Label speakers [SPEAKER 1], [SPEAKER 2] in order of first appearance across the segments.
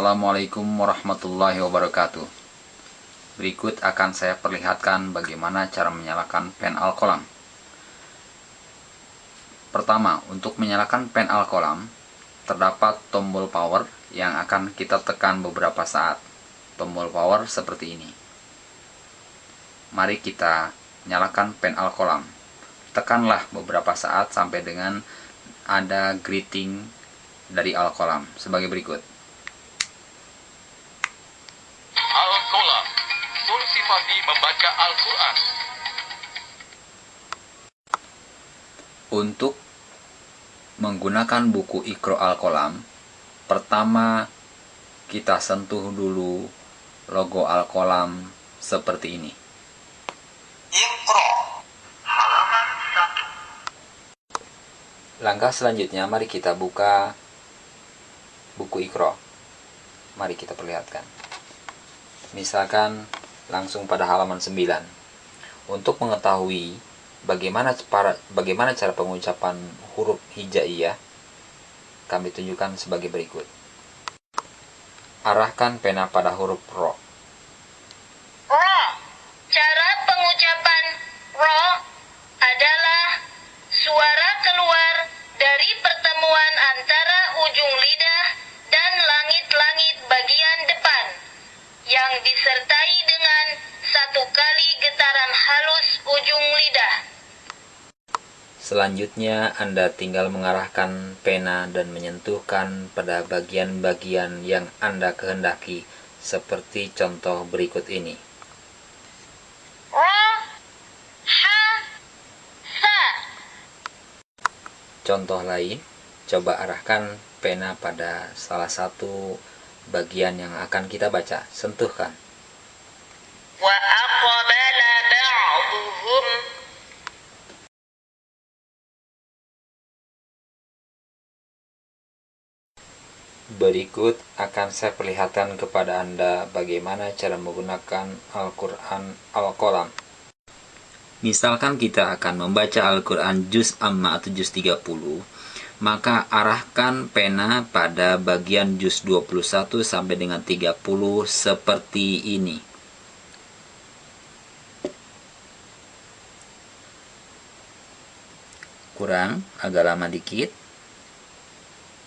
[SPEAKER 1] Assalamualaikum warahmatullahi wabarakatuh. Berikut akan saya perlihatkan bagaimana cara menyalakan pen alkolam. Pertama, untuk menyalakan pen alkolam, terdapat tombol power yang akan kita tekan beberapa saat. Tombol power seperti ini. Mari kita nyalakan pen alkolam. Tekanlah beberapa saat sampai dengan ada greeting dari alkolam sebagai berikut.
[SPEAKER 2] Al-Qalam, sifati membaca Al-Quran.
[SPEAKER 1] Untuk menggunakan buku Iqra Al-Qalam, pertama kita sentuh dulu logo Al-Qalam seperti ini.
[SPEAKER 2] Iqra, halaman 1.
[SPEAKER 1] Langkah selanjutnya, mari kita buka buku Iqra. Mari kita perlihatkan. Misalkan langsung pada halaman 9. Untuk mengetahui bagaimana cara pengucapan huruf hijaiyah, kami tunjukkan sebagai berikut. Arahkan pena pada huruf ro.
[SPEAKER 3] Ro. Cara pengucapan ro adalah suara keluar dari pertemuan antara ujung lidah dan langit-langit bagian depan, yang disertai dengan satu kali getaran halus ujung lidah.
[SPEAKER 1] Selanjutnya, Anda tinggal mengarahkan pena dan menyentuhkan pada bagian-bagian yang Anda kehendaki, seperti contoh berikut ini.
[SPEAKER 3] Ro, ha, sa.
[SPEAKER 1] Contoh lain, coba arahkan pena pada salah satu bagian yang akan kita baca. Sentuhkan.
[SPEAKER 3] Wa aqbala ba'duhum.
[SPEAKER 1] Berikut akan saya perlihatkan kepada Anda bagaimana cara menggunakan Al-Quran Al-Qalam. Misalkan kita akan membaca Al-Quran juz amma atau juz 30, maka arahkan pena pada bagian juz 21 sampai dengan 30 seperti ini. Kurang, agak lama dikit.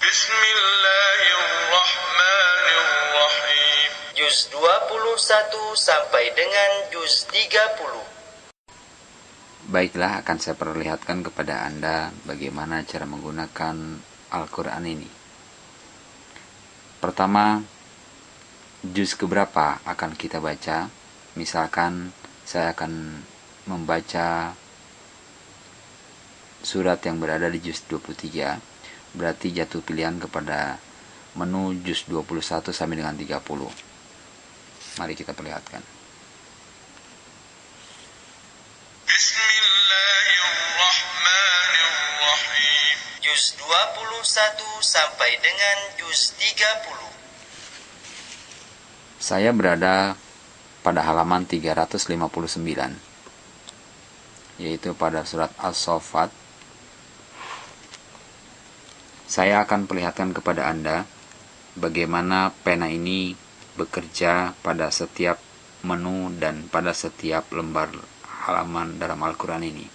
[SPEAKER 2] Bismillahirrahmanirrahim. Juz 21 sampai dengan juz 30.
[SPEAKER 1] Baiklah, akan saya perlihatkan kepada Anda bagaimana cara menggunakan Al-Quran ini. Pertama, juz keberapa akan kita baca. Misalkan saya akan membaca surat yang berada di juz 23, berarti jatuh pilihan kepada menu juz 21 sampai dengan 30. Mari kita perlihatkan.
[SPEAKER 2] Bismillahirrahmanirrahim. Juz 21 sampai dengan juz 30.
[SPEAKER 1] Saya berada pada halaman 359, yaitu pada surat As-Saffat. Saya akan perlihatkan kepada Anda bagaimana pena ini bekerja pada setiap menu dan pada setiap lembar halaman dalam Al-Quran ini.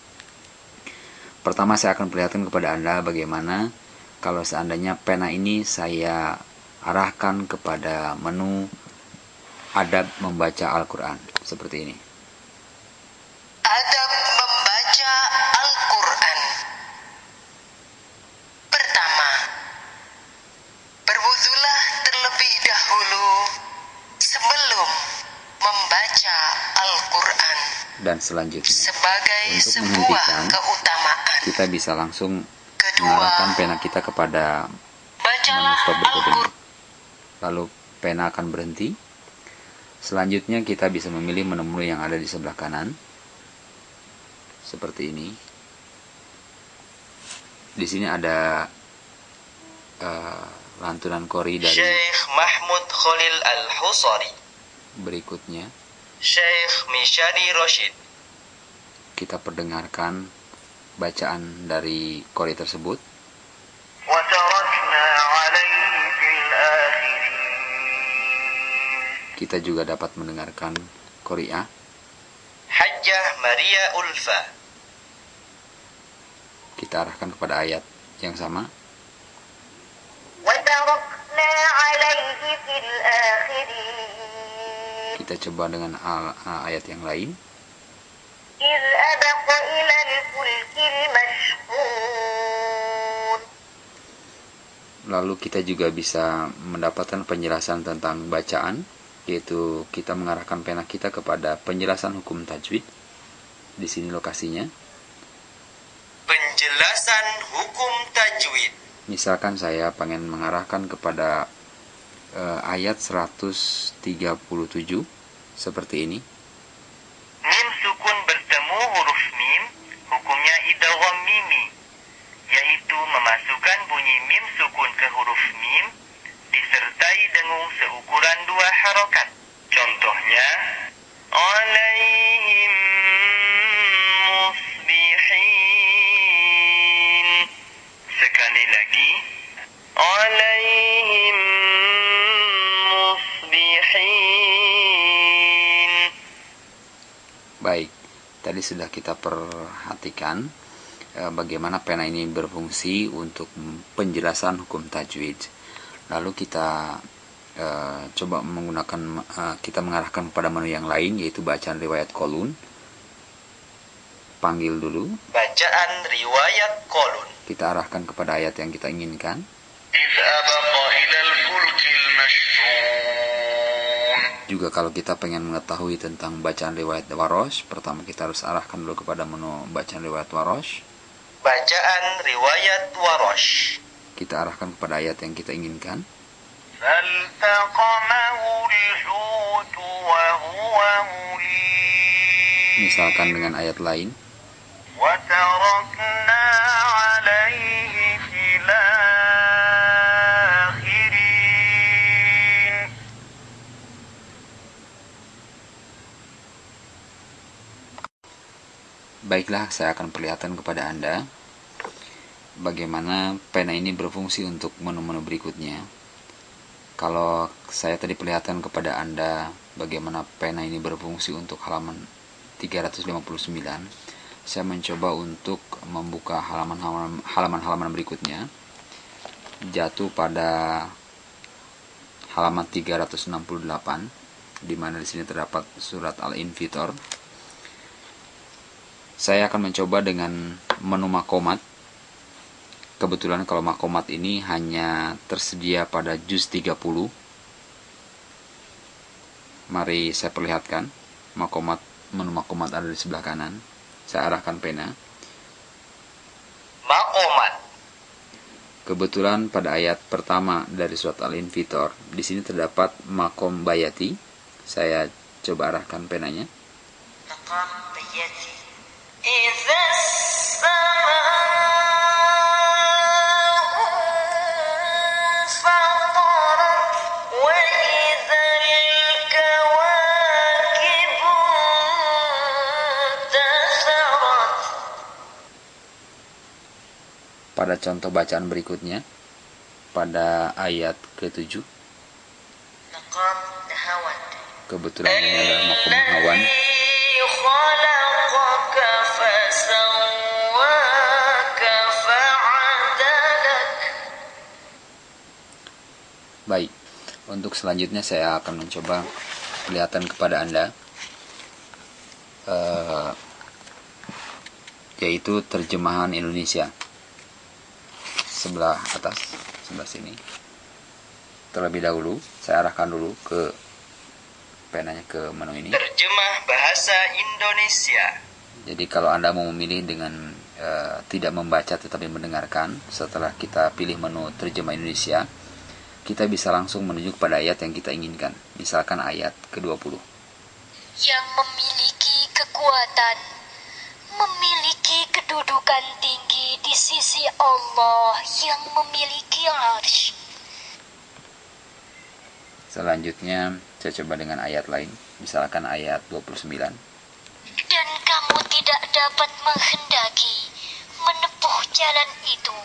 [SPEAKER 1] Pertama, saya akan perlihatkan kepada Anda bagaimana kalau seandainya pena ini saya arahkan kepada menu adab membaca Al-Quran, seperti ini.
[SPEAKER 3] Adab membaca Al-Quran. Pertama, berwudulah terlebih dahulu sebelum membaca Al-Quran.
[SPEAKER 1] Dan selanjutnya,
[SPEAKER 3] Sebagai
[SPEAKER 1] untuk
[SPEAKER 3] sebuah
[SPEAKER 1] menghentikan,
[SPEAKER 3] keutamaan.
[SPEAKER 1] kita bisa langsung
[SPEAKER 3] Kedua,
[SPEAKER 1] mengarahkan pena kita kepada menu
[SPEAKER 3] bacalah
[SPEAKER 1] stop berikut ini.
[SPEAKER 3] Al-Quran.
[SPEAKER 1] Lalu pena akan berhenti. Selanjutnya kita bisa memilih menu yang ada di sebelah kanan, seperti ini. Di sini ada lantunan qori dari
[SPEAKER 2] Syekh Mahmud Khalil Al-Husari.
[SPEAKER 1] berikutnya.
[SPEAKER 2] Syekh Mishari Rashid.
[SPEAKER 1] Kita perdengarkan bacaan dari qori tersebut.
[SPEAKER 2] وَتَرَكْنَا عَلَيْهِ فِي الْآخِرِينَ.
[SPEAKER 1] Kita juga dapat mendengarkan Qari'ah.
[SPEAKER 2] Hajjah Maria Ulfa.
[SPEAKER 1] Kita arahkan kepada ayat yang sama.
[SPEAKER 3] وتركنا عليه في الآخرين
[SPEAKER 1] Kita coba dengan ayat yang lain.
[SPEAKER 3] إذ أبق إلى الفلك المشحون.
[SPEAKER 1] Lalu kita juga bisa mendapatkan penjelasan tentang bacaan, yaitu kita mengarahkan pena kita kepada penjelasan hukum tajwid. Di sini lokasinya.
[SPEAKER 2] Penjelasan hukum tajwid.
[SPEAKER 1] Misalkan saya pengen mengarahkan kepada ayat 137 seperti ini.
[SPEAKER 2] Mim sukun bertemu huruf mim, hukumnya idgham mimi, yaitu memasukkan bunyi mim sukun ke huruf mim disertai dengung seukuran 2 harokat. Contohnya, alaihim musbihin. Sekali lagi, alaihim musbihin.
[SPEAKER 1] Baik, tadi sudah kita perhatikan bagaimana pena ini berfungsi untuk penjelasan hukum tajwid. Lalu kita coba menggunakan, kita mengarahkan pada menu yang lain, yaitu bacaan riwayat Qalun. Panggil dulu.
[SPEAKER 2] Bacaan riwayat Qalun.
[SPEAKER 1] Kita arahkan kepada ayat yang kita inginkan. Juga kalau kita pengen mengetahui tentang bacaan riwayat Warosh, pertama kita harus arahkan dulu kepada menu bacaan riwayat Warosh.
[SPEAKER 2] Bacaan riwayat Warosh.
[SPEAKER 1] Kita arahkan kepada ayat yang kita inginkan. Misalkan dengan ayat lain.
[SPEAKER 2] وَتَرَكْنَا عَلَيْهِ فِي الْآخِرِينَ.
[SPEAKER 1] Baiklah, saya akan perlihatkan kepada Anda bagaimana pena ini berfungsi untuk menu-menu berikutnya. Kalau saya tadi perlihatkan kepada Anda bagaimana pena ini berfungsi untuk halaman 359, saya mencoba untuk membuka halaman-halaman berikutnya, jatuh pada halaman 368, di mana di sini terdapat surat Al-Infitor. Saya akan mencoba dengan menu makomat. Kebetulan kalau makomat ini hanya tersedia pada juz 30. Mari saya perlihatkan. Menu makomat ada di sebelah kanan. Saya arahkan pena.
[SPEAKER 2] Makomat.
[SPEAKER 1] Kebetulan pada ayat pertama dari surat Al-Infitor, di sini terdapat makom bayati. Saya coba arahkan penanya.
[SPEAKER 3] مقام بيتي إذا السماء انفطرت وإذا الكواكب انتثرت.
[SPEAKER 1] Pada contoh bacaan berikutnya, pada ayat ke-7,
[SPEAKER 3] مقام نهاوند.
[SPEAKER 1] kebetulan ini adalah makom hawan.
[SPEAKER 3] خلقك فسواك فعدلك.
[SPEAKER 1] Baik, untuk selanjutnya saya akan mencoba perlihatkan kepada Anda yaitu terjemahan Indonesia. Sebelah atas, sebelah sini. Terlebih dahulu, saya arahkan dulu ke penanya ke menu ini.
[SPEAKER 2] Terjemah bahasa Indonesia.
[SPEAKER 1] Jadi kalau Anda mau memilih dengan tidak membaca tetapi mendengarkan, setelah kita pilih menu terjemah Indonesia, kita bisa langsung menuju pada ayat yang kita inginkan. Misalkan ayat ke-20.
[SPEAKER 4] Yang memiliki kekuatan, memiliki kedudukan tinggi di sisi Allah yang memiliki arsy.
[SPEAKER 1] Selanjutnya saya coba dengan ayat lain, misalkan ayat 29.
[SPEAKER 4] Dan kamu tidak dapat menghendaki menempuh jalan itu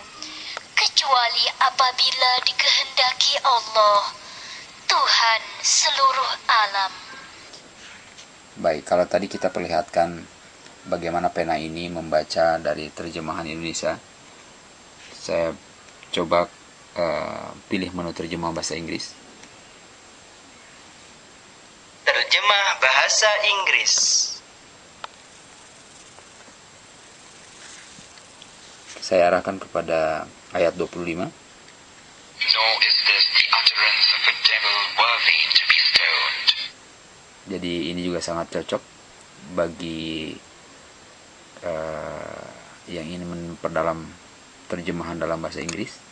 [SPEAKER 4] kecuali apabila dikehendaki Allah. Tuhan seluruh alam.
[SPEAKER 1] Baik, kalau tadi kita perlihatkan bagaimana pena ini membaca dari terjemahan Indonesia, saya coba pilih menu terjemah bahasa Inggris.
[SPEAKER 2] Terjemah bahasa Inggris.
[SPEAKER 1] Saya arahkan kepada ayat 25.
[SPEAKER 5] Nor is this the utterance of a devil worthy to be stoned.
[SPEAKER 1] Jadi ini juga sangat cocok bagi yang ingin memperdalam terjemahan dalam bahasa Inggris.